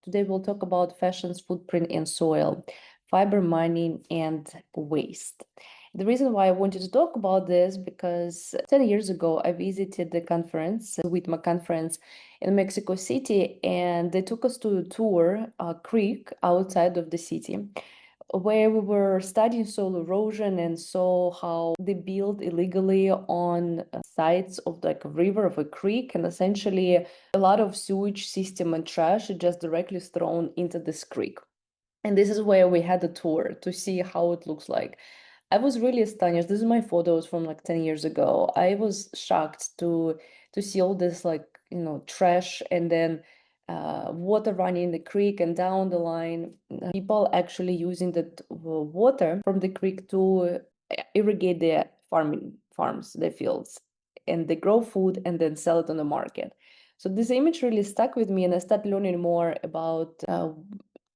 Today we'll talk about fashion's footprint in soil, fiber mining, and waste. The reason why I wanted to talk about this because 10 years ago I visited the conference, the WITMA conference in Mexico City, and they took us to a tour, a creek outside of the city, where we were studying soil erosion and saw how they build illegally on sides of like a river, of a creek, and essentially a lot of sewage system and trash is just directly thrown into this creek. And this is where we had a tour to see how it looks like. I was really astonished. This is my photos from like 10 years ago. I was shocked to see all this like, trash, and then water running in the creek, and down the line, people actually using the water from the creek to irrigate their farms, their fields, and they grow food and then sell it on the market. So this image really stuck with me, and I started learning more about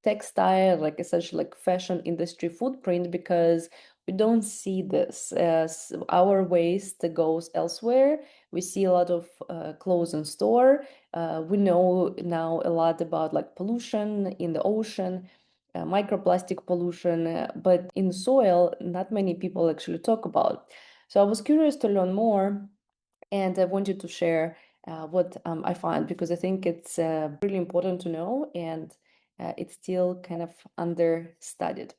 textile, like essentially like fashion industry footprint, because we don't see this as our waste goes elsewhere. We see a lot of clothes in store. We know now a lot about like pollution in the ocean, microplastic pollution, but in soil, not many people actually talk about. So I was curious to learn more, and I wanted to share what I find, because I think it's really important to know, and it's still kind of understudied.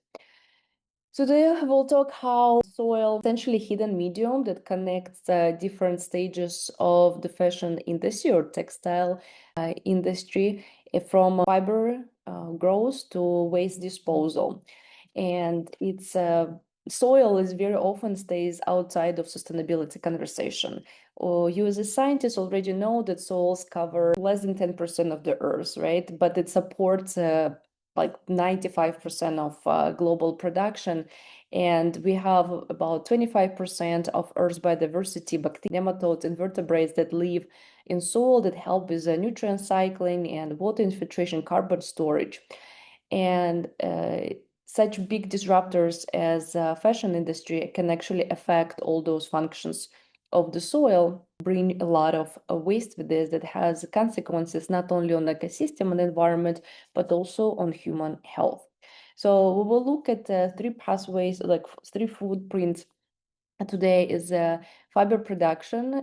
So today we'll talk how soil, essentially hidden medium that connects different stages of the fashion industry or textile industry, from fiber growth to waste disposal. And it's soil is very often stays outside of sustainability conversation. Or you as a scientist already know that soils cover less than 10% of the earth, right? But it supports like 95% of global production. And we have about 25% of Earth's biodiversity, bacteria, nematodes, and vertebrates that live in soil that help with nutrient cycling and water infiltration, carbon storage. And such big disruptors as fashion industry can actually affect all those functions of the soil, bring a lot of waste with this that has consequences not only on the ecosystem and environment, but also on human health. So we will look at three pathways, like three footprints. Today is fiber production,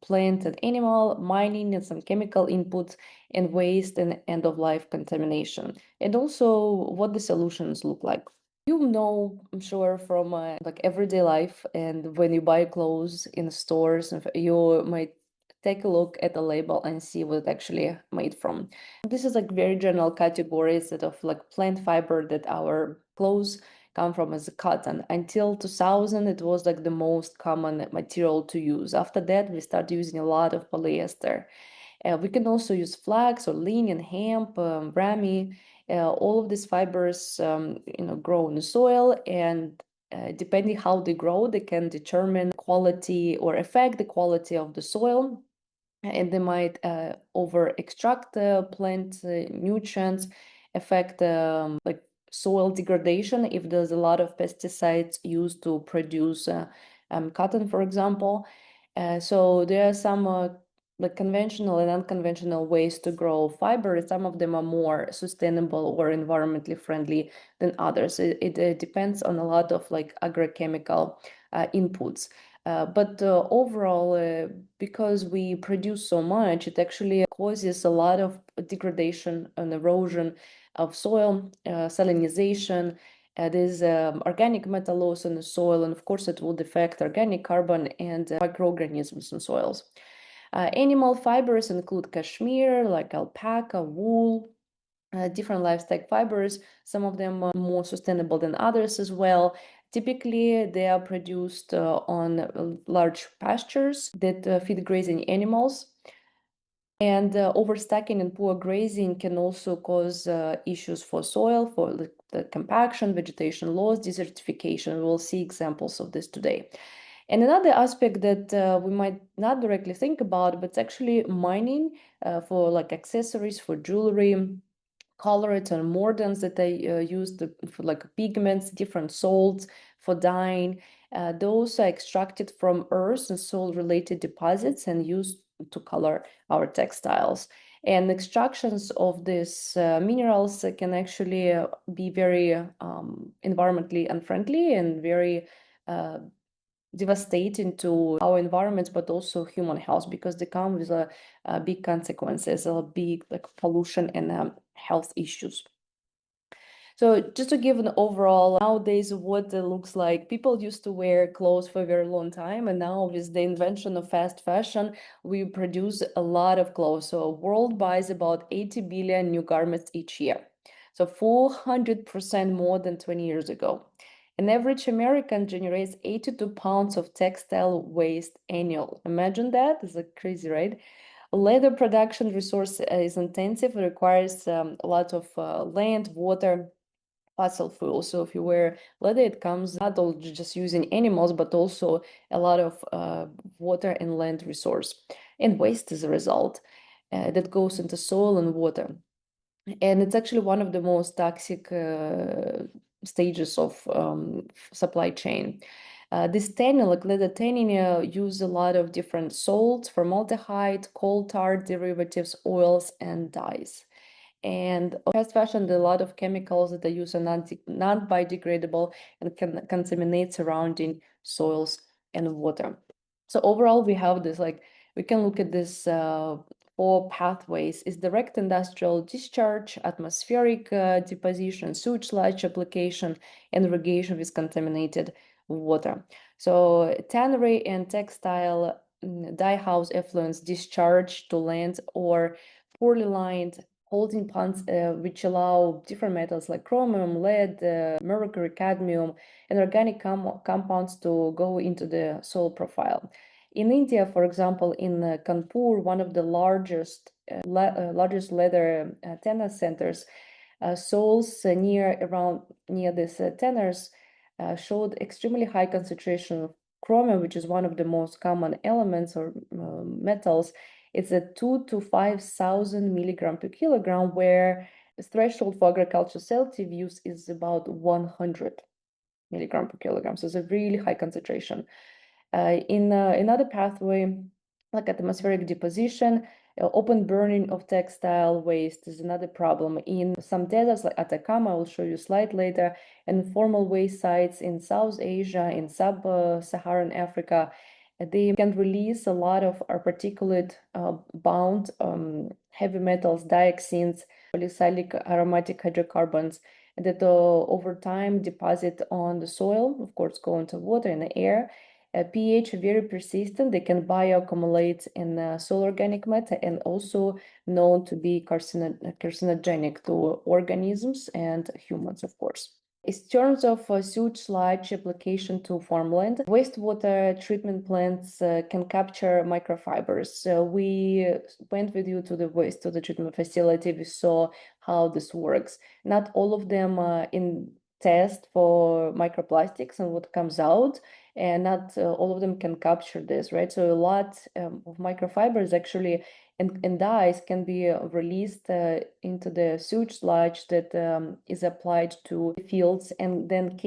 plant and animal, mining and some chemical inputs, and waste and end-of-life contamination, and also what the solutions look like. You know, I'm sure from like everyday life, and when you buy clothes in stores, you might take a look at the label and see what it's actually made from. This is like very general categories that of like plant fiber that our clothes come from as cotton. Until 2000, it was like the most common material to use. After that, we started using a lot of polyester. We can also use flax or linen, hemp, ramie. All of these fibers, grow in the soil, and depending how they grow, they can determine quality or affect the quality of the soil. And they might over extract plant nutrients, affect like soil degradation if there's a lot of pesticides used to produce cotton, for example. So there are some like conventional and unconventional ways to grow fiber. Some of them are more sustainable or environmentally friendly than others. It depends on a lot of like agrochemical inputs. But overall, because we produce so much, it actually causes a lot of degradation and erosion of soil, salinization. There's organic matter loss in the soil, and of course it will affect organic carbon and microorganisms in soils. Animal fibers include cashmere, like alpaca, wool, different livestock fibers. Some of them are more sustainable than others as well. Typically, they are produced on large pastures that feed grazing animals. And overstocking and poor grazing can also cause issues for soil, for the compaction, vegetation loss, desertification. We'll see examples of this today. And another aspect that we might not directly think about, but it's actually mining for like accessories, for jewelry, colorants and mordants that they use for like pigments, different salts for dyeing. Those are extracted from earth and soil related deposits and used to color our textiles. And extractions of these minerals can actually be very environmentally unfriendly and very devastating to our environment, but also human health, because they come with big consequences, big like pollution and health issues. So just to give an overall, nowadays what it looks like, people used to wear clothes for a very long time, and now with the invention of fast fashion, we produce a lot of clothes. So world buys about 80 billion new garments each year. So 400% more than 20 years ago. An average American generates 82 pounds of textile waste annual. Imagine that, it's like crazy, right? Leather production resource is intensive, it requires a lot of land, water, fossil fuel. So if you wear leather, it comes not all just using animals, but also a lot of water and land resource and waste as a result that goes into soil and water. And it's actually one of the most toxic stages of supply chain. This tanning, like leather tanning, use a lot of different salts, formaldehyde, coal tar derivatives, oils, and dyes. And fast fashion, there are a lot of chemicals that are used are not biodegradable and can contaminate surrounding soils and water. So overall, we have this like we can look at this four pathways: is direct industrial discharge, atmospheric deposition, sewage sludge application, and irrigation with contaminated water. So tannery and textile dye house effluents discharge to land or poorly lined holding ponds, which allow different metals like chromium, lead, mercury, cadmium, and organic compounds to go into the soil profile. In India, for example, in Kanpur, one of the largest leather tanner centers, soils near these tanners showed extremely high concentration of chromium, which is one of the most common elements or metals. It's a 2 to 5,000 milligram per kilogram, where the threshold for agricultural selective use is about 100 milligram per kilogram. So it's a really high concentration. In another pathway, like atmospheric deposition, open burning of textile waste is another problem. In some deserts like Atacama, I will show you a slide later, and formal waste sites in South Asia, in sub-Saharan Africa, they can release a lot of particulate bound heavy metals, dioxins, polycyclic aromatic hydrocarbons that over time deposit on the soil, of course, go into water and the air. pH very persistent, they can bioaccumulate in soil organic matter and also known to be carcinogenic to organisms and humans, of course. In terms of sewage sludge application to farmland, wastewater treatment plants can capture microfibers. So we went with you to the treatment facility. We saw how this works. Not all of them in test for microplastics and what comes out, and not all of them can capture this, right? So a lot of microfibers actually and dyes can be released into the sewage sludge that is applied to fields and then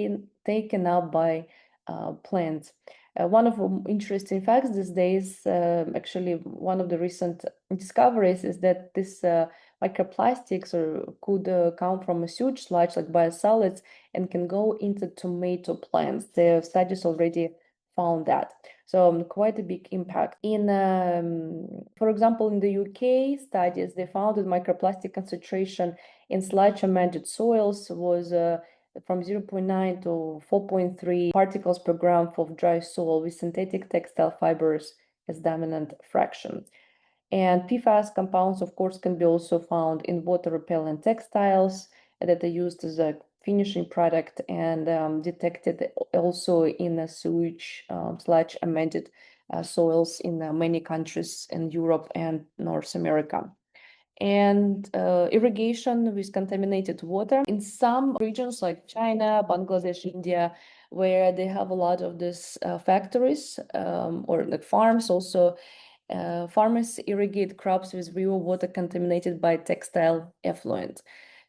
taken up by plants. One of the interesting facts these days, actually one of the recent discoveries, is that this microplastics could come from a sewage sludge like biosolids and can go into tomato plants. The studies already found that. So quite a big impact. For example, in the UK studies, they found that microplastic concentration in sludge amended soils was from 0.9 to 4.3 particles per gram of dry soil with synthetic textile fibers as dominant fraction. And PFAS compounds, of course, can be also found in water-repellent textiles that are used as a finishing product and detected also in a sewage sludge amended soils in many countries in Europe and North America. And irrigation with contaminated water in some regions like China, Bangladesh, India, where they have a lot of these factories or like farms also. Farmers irrigate crops with river water contaminated by textile effluent.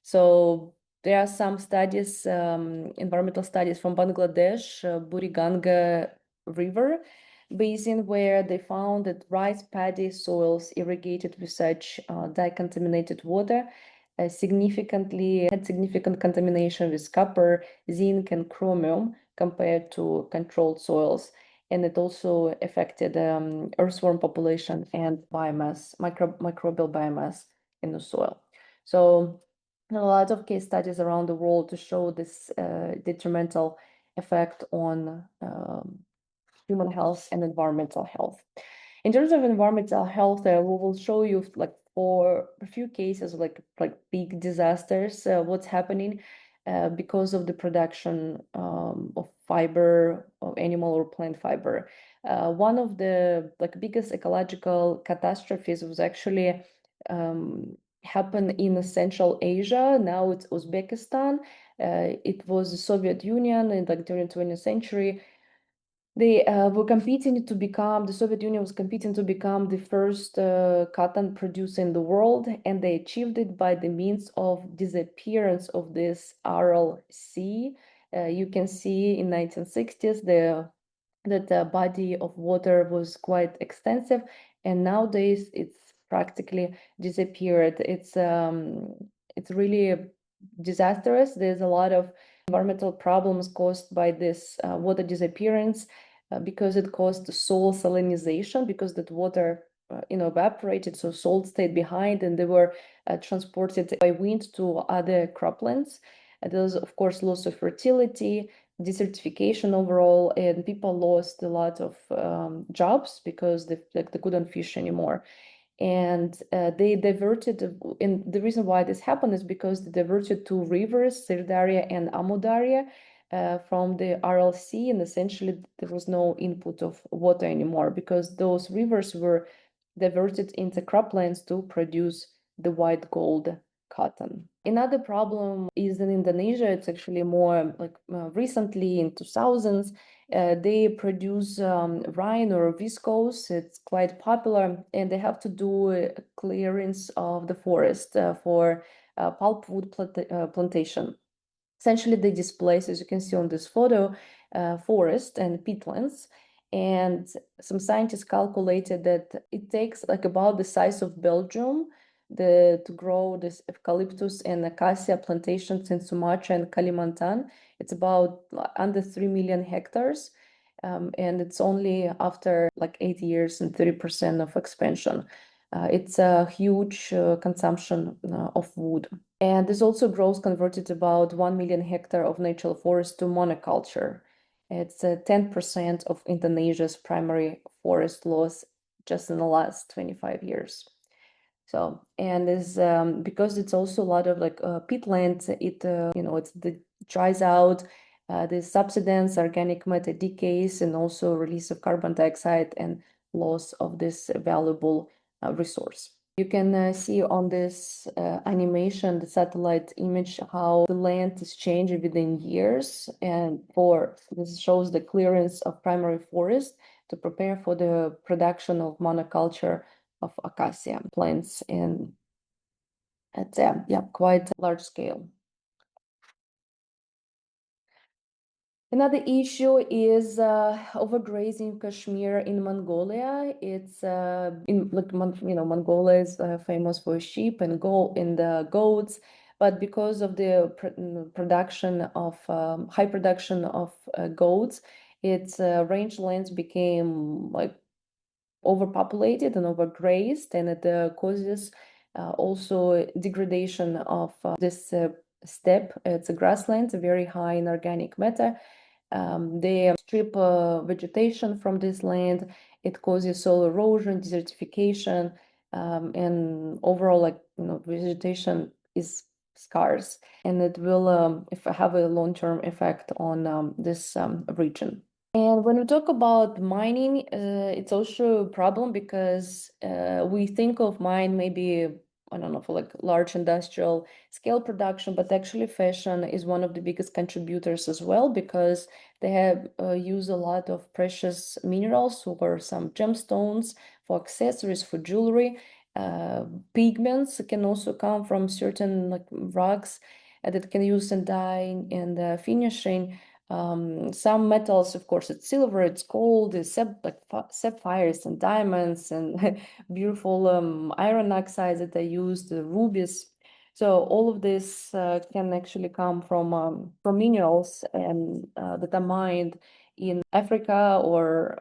So there are some studies, environmental studies from Bangladesh, Buriganga River, basin where they found that rice paddy soils irrigated with such decontaminated water had significant contamination with copper, zinc, and chromium compared to controlled soils. And it also affected earthworm population and biomass, microbial biomass in the soil. So a lot of case studies around the world to show this detrimental effect on human health and environmental health. In terms of environmental health, we will show you like for a few cases like big disasters, what's happening because of the production of fiber, of animal or plant fiber. One of the biggest ecological catastrophes was actually happened in Central Asia. Now it's Uzbekistan. It was the Soviet Union in during 20th century. They were competing to become, the Soviet Union was competing to become the first cotton producer in the world, and they achieved it by the means of disappearance of this Aral Sea. You can see in 1960s that the body of water was quite extensive, and nowadays it's practically disappeared. It's really disastrous. There's a lot of environmental problems caused by this water disappearance because it caused soil salinization, because that water evaporated, so salt stayed behind, and they were transported by wind to other croplands. There's of course loss of fertility, desertification overall, and people lost a lot of jobs because they couldn't fish anymore. And they diverted, and the reason why this happened is because they diverted two rivers, Sirdarya and Amudarya, from the Aral Sea, and essentially there was no input of water anymore because those rivers were diverted into croplands to produce the white gold cotton. Another problem is in Indonesia. It's actually more recently in 2000s. They produce rayon or viscose. It's quite popular, and they have to do clearance of the forest for pulpwood plantation. Essentially, they displace, as you can see on this photo, forest and peatlands. And some scientists calculated that it takes about the size of Belgium to grow this eucalyptus and acacia plantations in Sumatra and Kalimantan. It's about under 3 million hectares. And it's only after 8 years and 30% of expansion. It's a huge consumption of wood. And this also grows converted about 1 million hectare of natural forest to monoculture. It's 10% of Indonesia's primary forest loss just in the last 25 years. So, and is because it's also a lot of peatland, it dries out, the subsidence, organic matter decays, and also release of carbon dioxide and loss of this valuable resource. You can see on this animation, the satellite image, how the land is changing within years, and this shows the clearance of primary forest to prepare for the production of monoculture of acacia plants at quite a large scale. Another issue is overgrazing cashmere in Mongolia. It's Mongolia is famous for sheep and the goats, but because of the production of high production of goats, its rangelands became overpopulated and overgrazed, and it causes also degradation of this steppe. It's a grassland, very high in organic matter. They strip vegetation from this land. It causes soil erosion, desertification, and overall, vegetation is scarce, and it will have a long-term effect on this region. And when we talk about mining, it's also a problem because we think of mine maybe, I don't know, for large industrial scale production, but actually fashion is one of the biggest contributors as well because they have use a lot of precious minerals or some gemstones for accessories, for jewelry. Pigments can also come from certain rocks that can use in dyeing and finishing. Some metals, of course, it's silver, it's gold, it's sapphires and diamonds and beautiful iron oxides that they use, the rubies. So all of this can actually come from minerals and that are mined in Africa or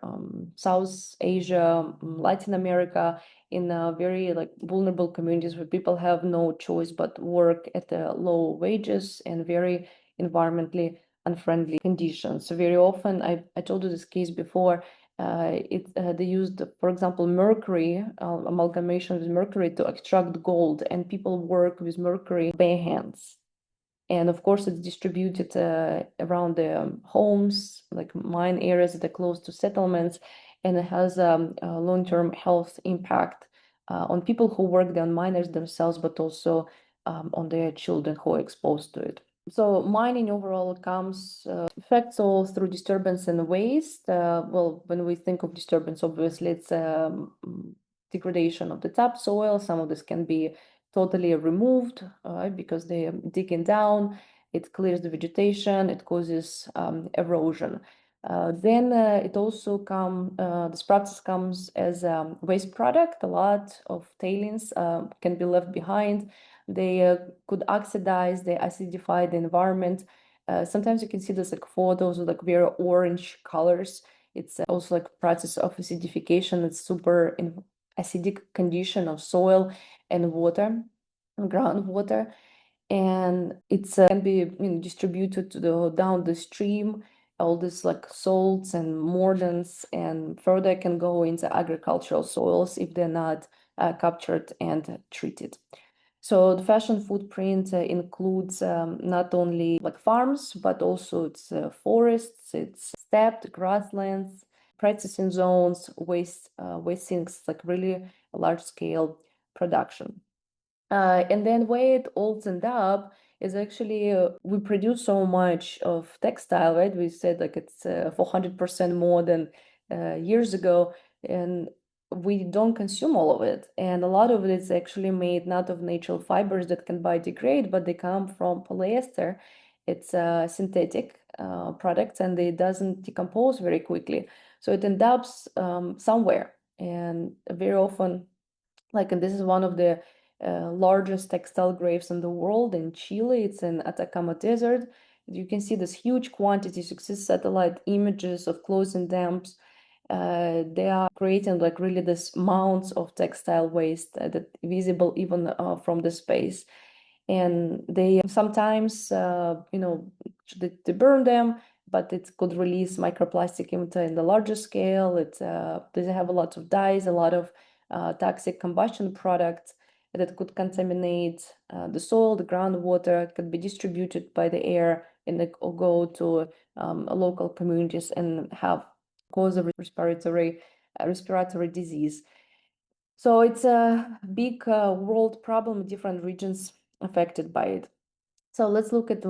South Asia, Latin America, in very like vulnerable communities where people have no choice but work at low wages and very environmentally unfriendly conditions. So very often, I told you this case before, they used, for example, mercury, amalgamation with mercury to extract gold, and people work with mercury bare hands. And of course, it's distributed around the homes, like mine areas that are close to settlements, and it has a long-term health impact on people who work there, on miners themselves, but also on their children who are exposed to it. So mining overall comes affects all through disturbance and waste. Well, when we think of disturbance, obviously it's degradation of the topsoil. Some of this can be totally removed because they are digging down. It clears the vegetation. It causes erosion. Then it also this process comes as a waste product. A lot of tailings can be left behind. They could oxidize, they acidify the environment. Sometimes you can see this like photos with like very orange colors. It's also like process of acidification. It's super acidic condition of soil and water, groundwater, and it's can be distributed to down the stream. All this like salts and mordants and further can go into agricultural soils if they're not captured and treated. So the fashion footprint includes not only like farms, but also it's forests, it's stepped grasslands, processing zones, waste sinks, like really large scale production. And then where it all ends up is actually we produce so much of textile, right? We said like it's 400% more than years ago, and we don't consume all of it. And a lot of it is actually made not of natural fibers that can biodegrade, but they come from polyester. It's a synthetic product, and it doesn't decompose very quickly. So it ends up somewhere, and very often, like, and this is one of the largest textile graves in the world in Chile. It's in Atacama Desert. You can see this huge quantities. You see satellite images of clothing dumps. They are creating like really this mounds of textile waste that visible even from the space. And they sometimes, they burn them, but it could release microplastic into in the larger scale. They have a lot of dyes, a lot of toxic combustion products that could contaminate the soil, the groundwater, could be distributed by the air and go to local communities and have cause of respiratory disease. So it's a big world problem, different regions affected by it. So let's look at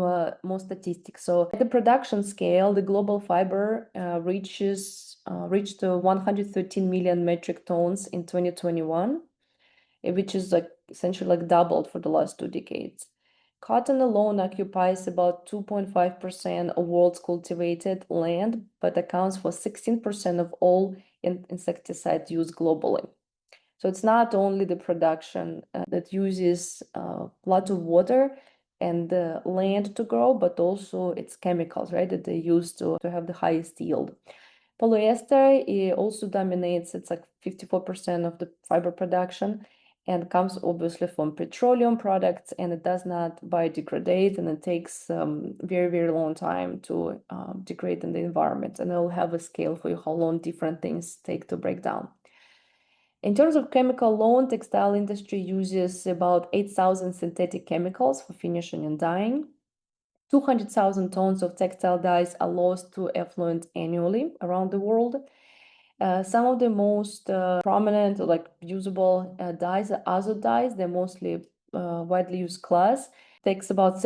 more statistics. So at the production scale, the global fiber reached 113 million metric tons in 2021, which is like essentially like doubled for the last 2 decades. Cotton alone occupies about 2.5% of world's cultivated land, but accounts for 16% of all insecticides used globally. So it's not only the production that uses a lot of water and land to grow, but also its chemicals, right, that they use to have the highest yield. Polyester also dominates, it's like 54% of the fiber production and comes obviously from petroleum products, and it does not biodegrade, and it takes very, very long time to degrade in the environment. And I'll have a scale for you how long different things take to break down. In terms of chemical load, textile industry uses about 8,000 synthetic chemicals for finishing and dyeing. 200,000 tons of textile dyes are lost to effluent annually around the world. Some of the most prominent, like usable dyes are azo dyes. They're mostly widely used class. Takes about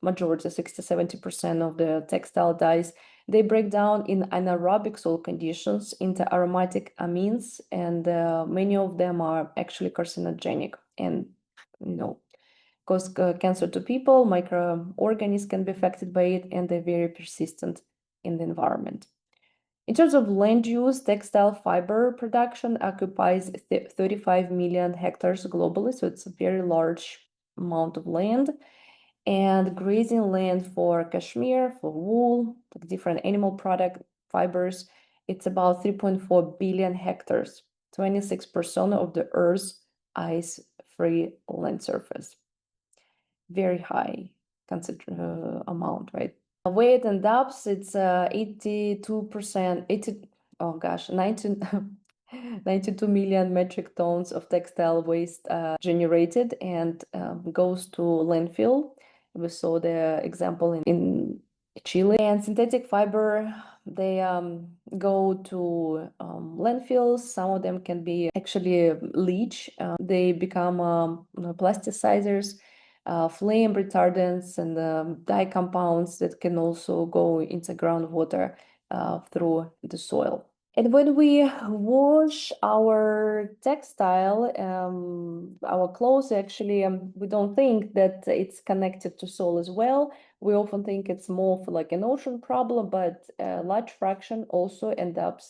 majority, 60-70% of the textile dyes. They break down in anaerobic soil conditions into aromatic amines, and many of them are actually carcinogenic. And cause cancer to people, microorganisms can be affected by it, and they're very persistent in the environment. In terms of land use, textile fiber production occupies 35 million hectares globally, so it's a very large amount of land. And grazing land for cashmere, for wool, different animal product fibers, it's about 3.4 billion hectares, 26% of the Earth's ice-free land surface. Very high amount, right? Weight and depth, it's 82%, 92 million metric tons of textile waste generated and goes to landfill. We saw the example in Chile. And synthetic fiber, they go to landfills. Some of them can be actually leach. They become plasticizers, flame retardants, and dye compounds that can also go into groundwater through the soil. And when we wash our textile, our clothes, actually, we don't think that it's connected to soil as well. We often think it's more for like an ocean problem, but a large fraction also ends up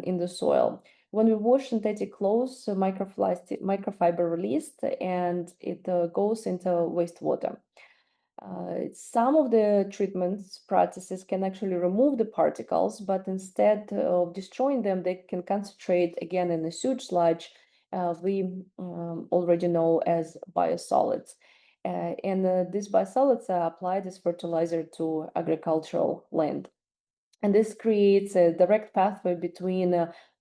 in the soil. When we wash synthetic clothes, microfiber released, and it goes into wastewater. Some of the treatments processes can actually remove the particles, but instead of destroying them, they can concentrate again in the sewage sludge we already know as biosolids. And these biosolids are applied as fertilizer to agricultural land. And this creates a direct pathway between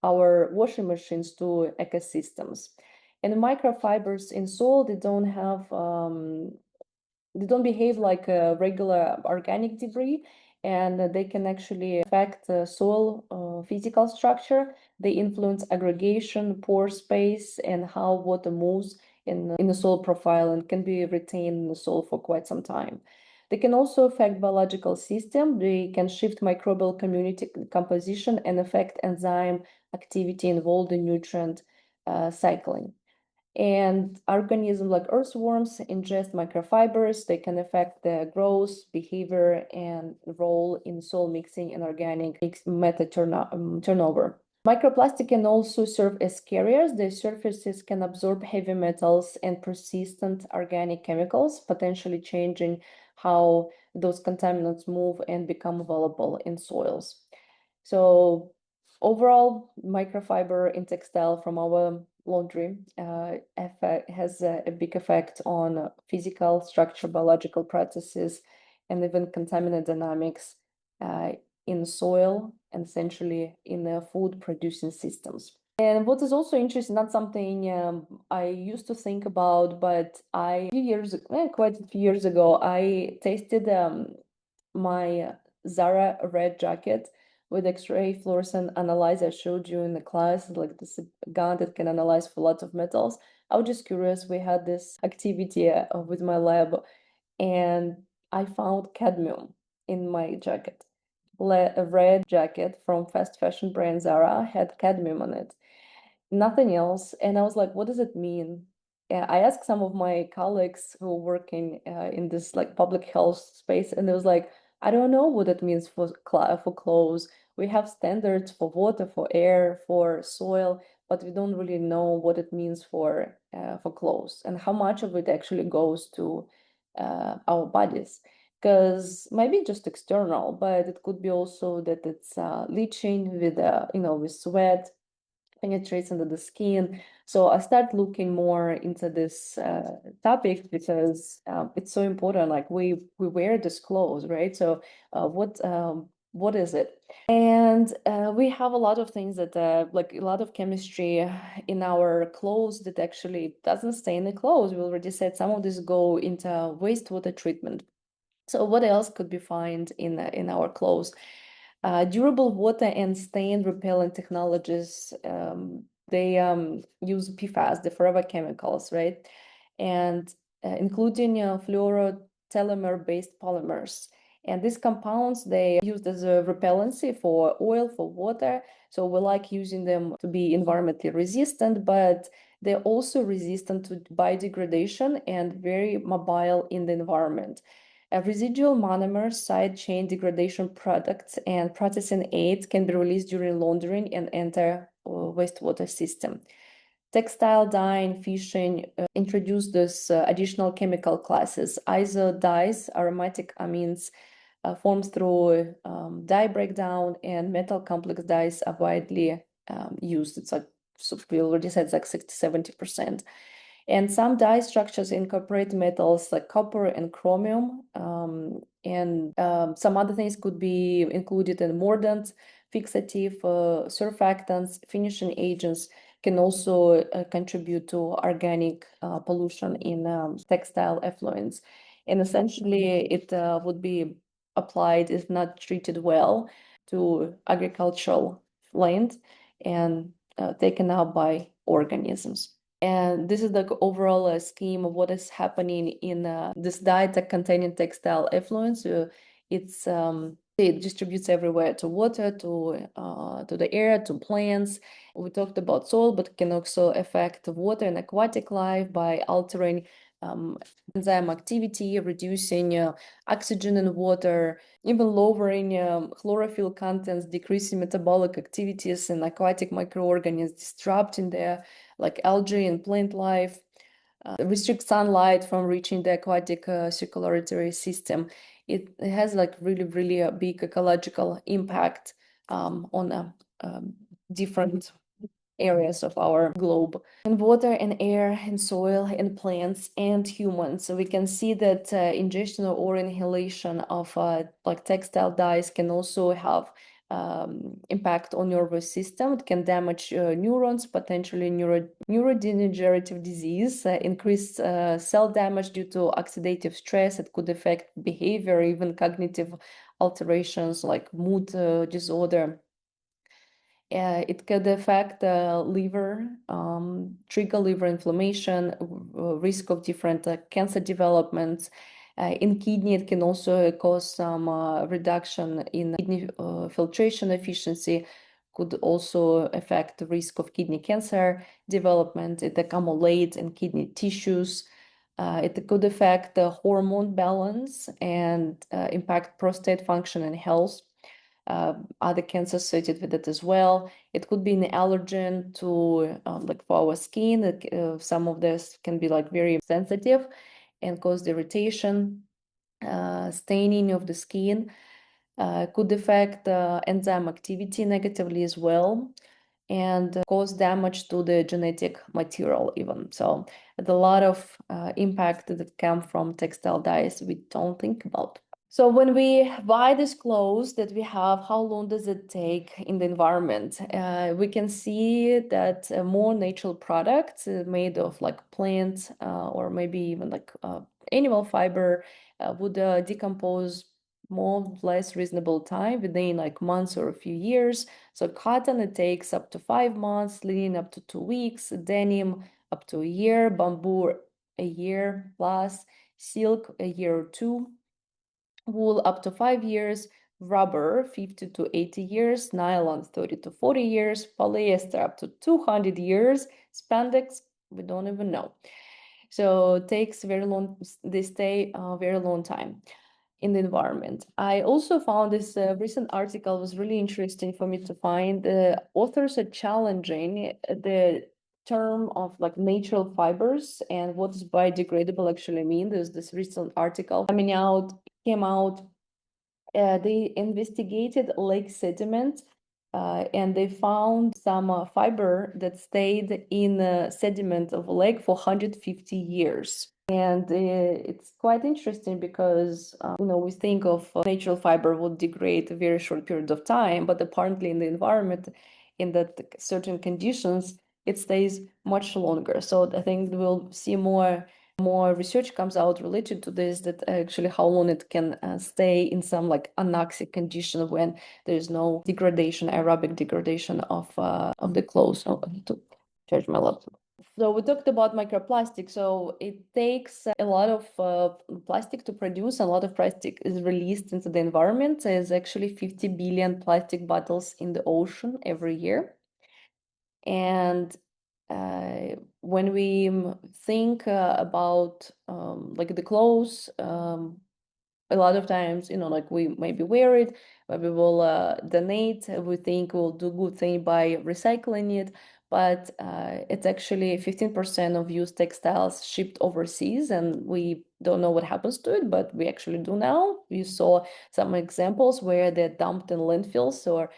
our washing machines to ecosystems. And microfibers in soil, they don't behave like a regular organic debris, and they can actually affect soil physical structure. They influence aggregation, pore space, and how water moves in the soil profile and can be retained in the soil for quite some time. They can also affect biological system. They can shift microbial community composition and affect enzyme activity involved in nutrient cycling. And organisms like earthworms ingest microfibers. They can affect the growth, behavior, and role in soil mixing and organic matter turnover. Microplastic can also serve as carriers. Their surfaces can absorb heavy metals and persistent organic chemicals, potentially changing how those contaminants move and become available in soils. So overall, microfiber in textile from our laundry has a big effect on physical structure, biological processes, and even contaminant dynamics in soil and essentially in the food producing systems. And what is also interesting, not something I used to think about, but quite a few years ago, I tasted my Zara red jacket with X-ray fluorescent analyzer I showed you in the class, like this gun that can analyze for lots of metals. I was just curious. We had this activity with my lab, and I found cadmium in my jacket. A red jacket from fast fashion brand Zara had cadmium on it, nothing else. And I was like, what does it mean? I asked some of my colleagues who are working in this like public health space, and it was like, I don't know what it means for clothes. We have standards for water, for air, for soil, but we don't really know what it means for clothes and how much of it actually goes to our bodies. Because maybe just external, but it could be also that it's leaching with with sweat, penetrates into the skin. So I start looking more into this topic because it's so important. Like we wear this clothes, right? So what is it? And we have a lot of things that like a lot of chemistry in our clothes that actually doesn't stay in the clothes. We already said some of this go into wastewater treatment. So what else could be found in our clothes? Durable water and stain repellent technologies, they use PFAS, the forever chemicals, right? And including fluorotelmer-based polymers. And these compounds, they used as a repellency for oil, for water. So we like using them to be environmentally resistant, but They're also resistant to biodegradation and very mobile in the environment. Residual monomers, side chain degradation products, and processing aids can be released during laundering and enter wastewater system. Textile dyeing, fishing introduce this additional chemical classes. Iso dyes, aromatic amines, formed through dye breakdown, and metal complex dyes are widely used. It's like, so we already said, it's like 60-70%. And some dye structures incorporate metals like copper and chromium. Some other things could be included in mordants, fixative, surfactants, finishing agents can also contribute to organic pollution in textile effluents. And essentially, it would be applied, if not treated well, to agricultural land and taken up by organisms. And this is the overall scheme of what is happening in this diet containing textile effluents. It distributes everywhere, to water, to the air, to plants. We talked about soil, but it can also affect water and aquatic life by altering enzyme activity, reducing oxygen in water, even lowering chlorophyll contents, decreasing metabolic activities in aquatic microorganisms, disrupting their like algae and plant life, restrict sunlight from reaching the aquatic circulatory system. It has like really a big ecological impact on different areas of our globe. And water and air and soil and plants and humans. So we can see that ingestion or inhalation of like textile dyes can also have impact on nervous system. It can damage neurons, potentially neurodegenerative disease, increased cell damage due to oxidative stress. It could affect behavior, even cognitive alterations like mood disorder. It could affect the liver, trigger liver inflammation, risk of different cancer developments. In kidney, it can also cause some reduction in kidney filtration efficiency, could also affect the risk of kidney cancer development. It accumulates in kidney tissues. It could affect the hormone balance and impact prostate function and health. Other cancers associated with it as well. It could be an allergen to like for our skin. Some of this can be like very sensitive and cause irritation, staining of the skin. Could affect enzyme activity negatively as well, and cause damage to the genetic material even. So a lot of impact that come from textile dyes we don't think about. So when we buy these clothes that we have, how long does it take in the environment? We can see that more natural products made of like plants or maybe even like animal fiber would decompose more or less reasonable time within like months or a few years. So cotton, it takes up to 5 months, linen up to 2 weeks, denim up to a year, bamboo a year plus, silk a year or two, wool up to 5 years, rubber 50 to 80 years, nylon 30 to 40 years, polyester up to 200 years, spandex, we don't even know. So it takes very long, they stay a very long time in the environment. I also found this recent article was really interesting for me to find. The authors are challenging the term of like natural fibers and what does biodegradable actually mean. There's this recent article came out. They investigated lake sediment and they found some fiber that stayed in sediment of a lake for 150 years. And it's quite interesting because, we think of natural fiber would degrade a very short period of time, but apparently in the environment, in that certain conditions, it stays much longer. So I think we'll see more research comes out related to this, that actually how long it can stay in some like anoxic condition when there's no degradation, aerobic degradation of the clothes. Oh, I need to charge my laptop. So we talked about microplastic. So it takes a lot of plastic to produce. A lot of plastic is released into the environment. There's actually 50 billion plastic bottles in the ocean every year. And when we think about like the clothes, a lot of times, like we maybe wear it, maybe we'll donate. We think we'll do good thing by recycling it, but it's actually 15% of used textiles shipped overseas, and we don't know what happens to it, but we actually do now. You saw some examples where they're dumped in landfills, or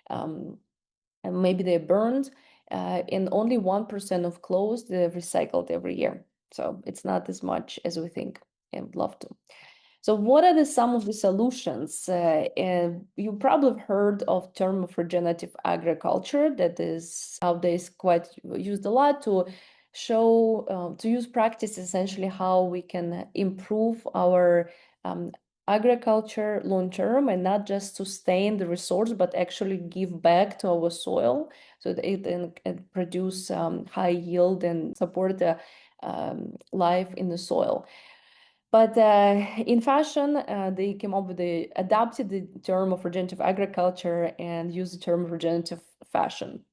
and maybe they're burned, and only 1% of clothes they're recycled every year. So it's not as much as we think and love to. So what are some of the solutions? And you probably have heard of term of regenerative agriculture that is nowadays quite used a lot to show, to use practice essentially how we can improve our agriculture long term and not just sustain the resource, but actually give back to our soil so that it can produce high yield and support the life in the soil. But in fashion, they came up with adopted the term of regenerative agriculture and used the term regenerative fashion.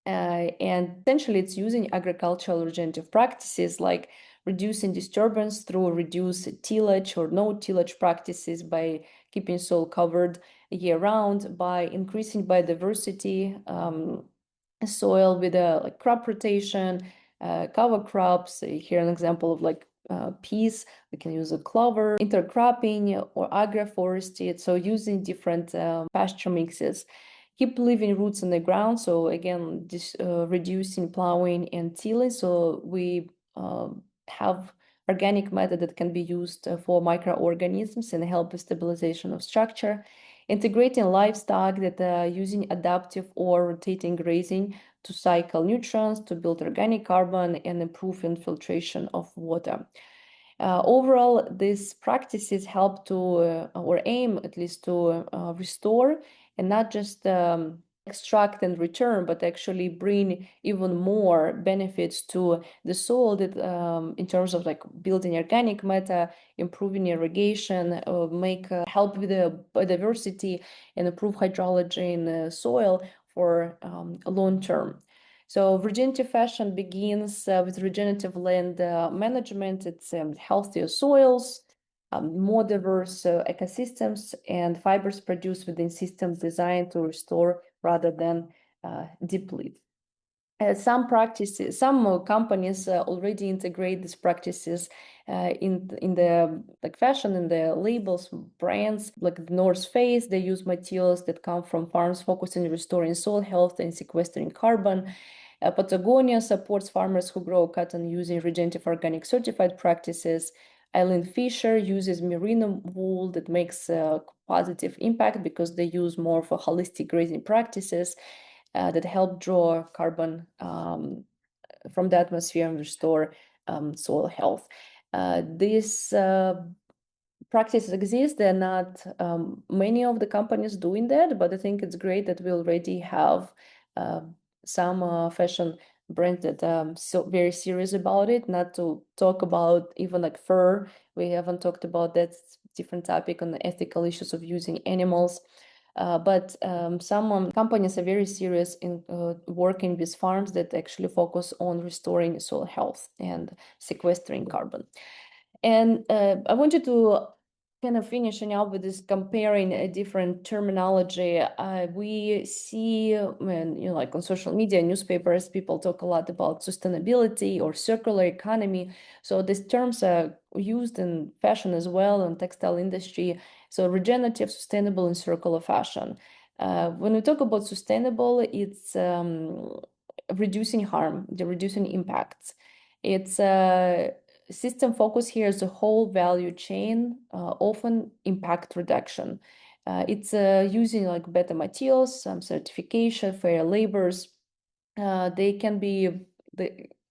And essentially, it's using agricultural regenerative practices like reducing disturbance through reduced tillage or no tillage practices by keeping soil covered year round, by increasing biodiversity, soil with like crop rotation, cover crops. Here an example of like peas. We can use a clover, intercropping or agroforestry. So using different pasture mixes. Keep leaving roots in the ground. So again, reducing plowing and tilling. So we have organic method that can be used for microorganisms and help with stabilization of structure. Integrating livestock that using adaptive or rotating grazing to cycle nutrients, to build organic carbon and improve infiltration of water. Overall, these practices help to, or aim at least to restore and not just extract and return, but actually bring even more benefits to the soil that in terms of like building organic matter, improving irrigation, help with the biodiversity and improve hydrology in the soil for long term. So regenerative fashion begins with regenerative land management. It's healthier soils, more diverse ecosystems, and fibers produced within systems designed to restore rather than deplete. Some companies already integrate these practices in the like fashion in the labels, brands like North Face. They use materials that come from farms, focusing on restoring soil health and sequestering carbon. Patagonia supports farmers who grow cotton using regenerative organic certified practices. Eileen Fisher uses merino wool that makes a positive impact because they use more for holistic grazing practices that help draw carbon from the atmosphere and restore soil health. These practices exist. There are not many of the companies doing that, but I think it's great that we already have some fashion brands that so very serious about it. Not to talk about even like fur. We haven't talked about that different topic on the ethical issues of using animals. But some companies are very serious in working with farms that actually focus on restoring soil health and sequestering carbon. And I wanted to kind of finishing up with this comparing a different terminology. We see when, like on social media, newspapers, people talk a lot about sustainability or circular economy. So these terms are used in fashion as well, in textile industry. So regenerative, sustainable, and circular fashion. When we talk about sustainable, it's reducing harm, reducing impacts. It's system focus here is the whole value chain, often impact reduction. It's using like better materials, some certification, fair labors. They can be,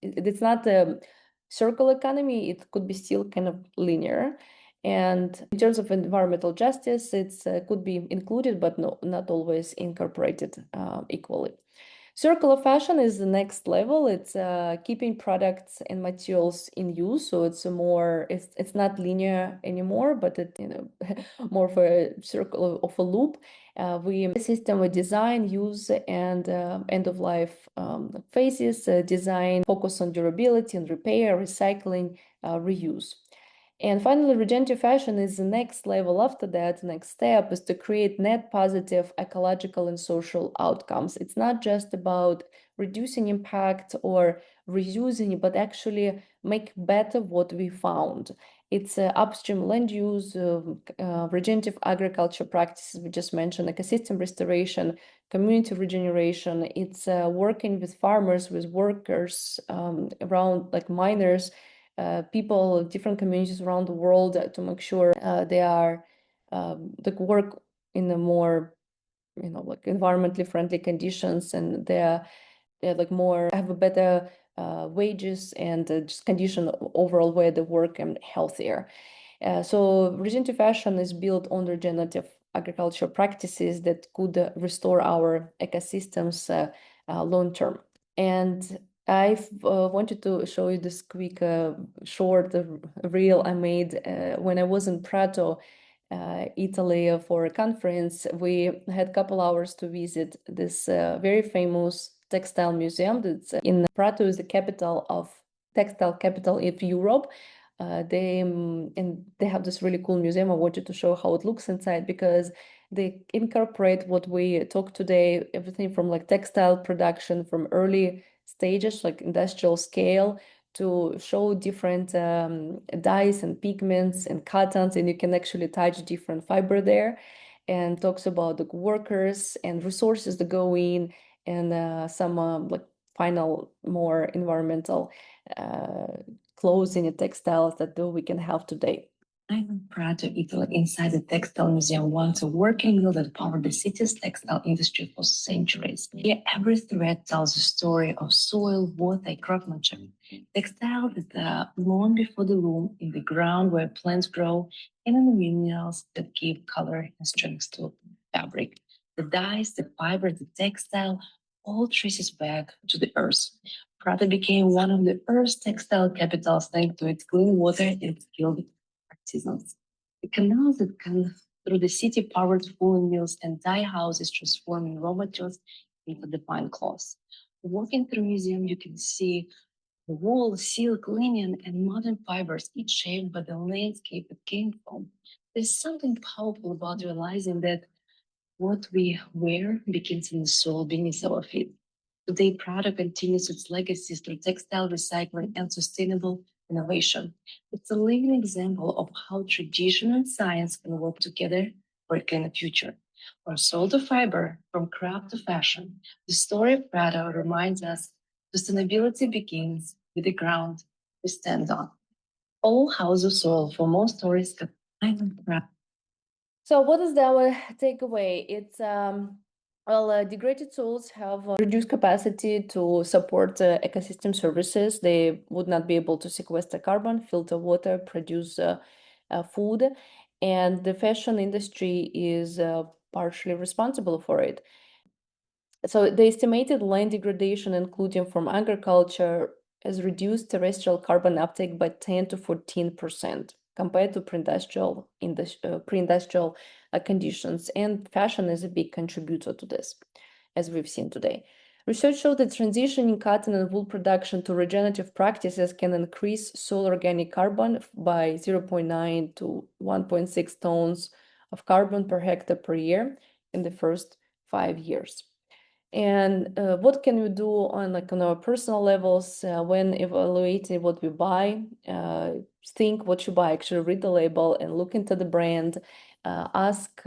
it's not a circular economy, it could be still kind of linear. And in terms of environmental justice, it's could be included, but no, not always incorporated equally. Circular fashion is the next level. It's keeping products and materials in use, so it's not linear anymore, but it more of a circle of a loop. We system we design, use, and end of life phases. Design focus on durability and repair, recycling, reuse. And finally, regenerative fashion is the next level after that. The next step is to create net positive ecological and social outcomes. It's not just about reducing impact or reusing, but actually make better what we found. It's upstream land use, regenerative agriculture practices we just mentioned, ecosystem restoration, community regeneration. It's working with farmers, with workers around, like miners, people, different communities around the world, to make sure they are like work in a more like environmentally friendly conditions, and they're like more have a better wages and just condition overall where they work and healthier. So regenerative fashion is built on regenerative agriculture practices that could restore our ecosystems long term. And I wanted to show you this quick short reel I made when I was in Prato, Italy, for a conference. We had a couple hours to visit this very famous textile museum that's in Prato, is the capital of textile capital of Europe. They have this really cool museum. I wanted to show how it looks inside, because they incorporate what we talk today, everything from like textile production from early stages, like industrial scale, to show different dyes and pigments and cottons, and you can actually touch different fiber there, and talks about the workers and resources that go in, and some like final more environmental clothing and textiles that we can have today. I'm proud to Italy inside the textile museum, once a working mill that powered the city's textile industry for centuries. Here, every thread tells a story of soil, water, and craftsmanship. Textile that long before the loom, in the ground where plants grow, and in the minerals that give color and strength to fabric. The dyes, the fiber, the textile, all traces back to the earth. Prata became one of the Earth's textile capitals thanks to its clean water and skilled artisans. The canals that come through the city powered woolen mills and dye houses, transforming raw materials into the fine cloths. Walking through the museum, you can see the wool, silk, linen, and modern fibers, each shaped by the landscape it came from. There's something powerful about realizing that what we wear begins in the soil beneath our feet. Today, Prada continues its legacy through textile recycling and sustainable innovation. It's a living example of how tradition and science can work together for a cleaner future. From soil to fiber, from craft to fashion, the story of Prada reminds us sustainability begins with the ground we stand on. All house of soil for more stories of island craft. So what is our takeaway? It's degraded soils have reduced capacity to support ecosystem services. They would not be able to sequester carbon, filter water, produce food, and the fashion industry is partially responsible for it. So the estimated land degradation, including from agriculture, has reduced terrestrial carbon uptake by 10 to 14% compared to pre-industrial conditions. And fashion is a big contributor to this, as we've seen today. Research shows that transitioning cotton and wool production to regenerative practices can increase soil organic carbon by 0.9 to 1.6 tons of carbon per hectare per year in the first 5 years. And what can we do on our personal levels when evaluating what we buy? Think what you buy, actually read the label and look into the brand, ask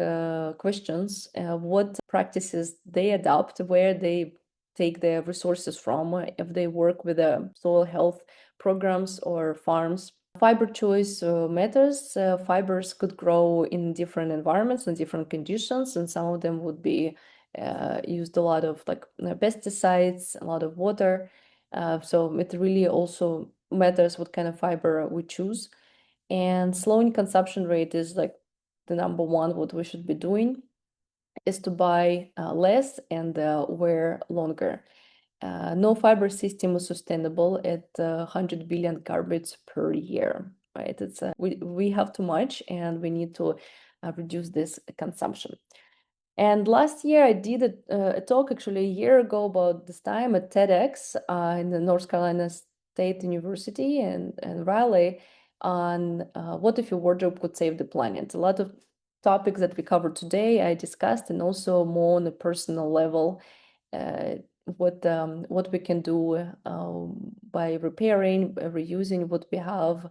questions, what practices they adopt, where they take their resources from, if they work with soil health programs or farms. Fiber choice matters. Fibers could grow in different environments and different conditions, and some of them would be used a lot of pesticides, a lot of water. So it really also matters what kind of fiber we choose. And slowing consumption rate is like the number one what we should be doing. is to buy less and wear longer. No fiber system is sustainable at 100 billion garbage per year, right? It's we have too much, and we need to reduce this consumption. And last year I did a talk, actually a year ago about this time, at TEDx in the North Carolina State University and Raleigh, on what if your wardrobe could save the planet. A lot of topics that we covered today I discussed, and also more on a personal level, uh, what we can do by repairing, reusing what we have,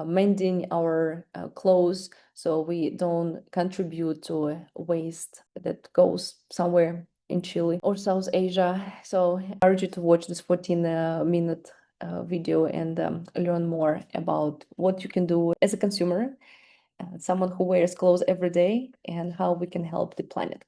mending our clothes, so we don't contribute to waste that goes somewhere in Chile or South Asia. So I encourage you to watch this 14-minute video and learn more about what you can do as a consumer, someone who wears clothes every day, and how we can help the planet.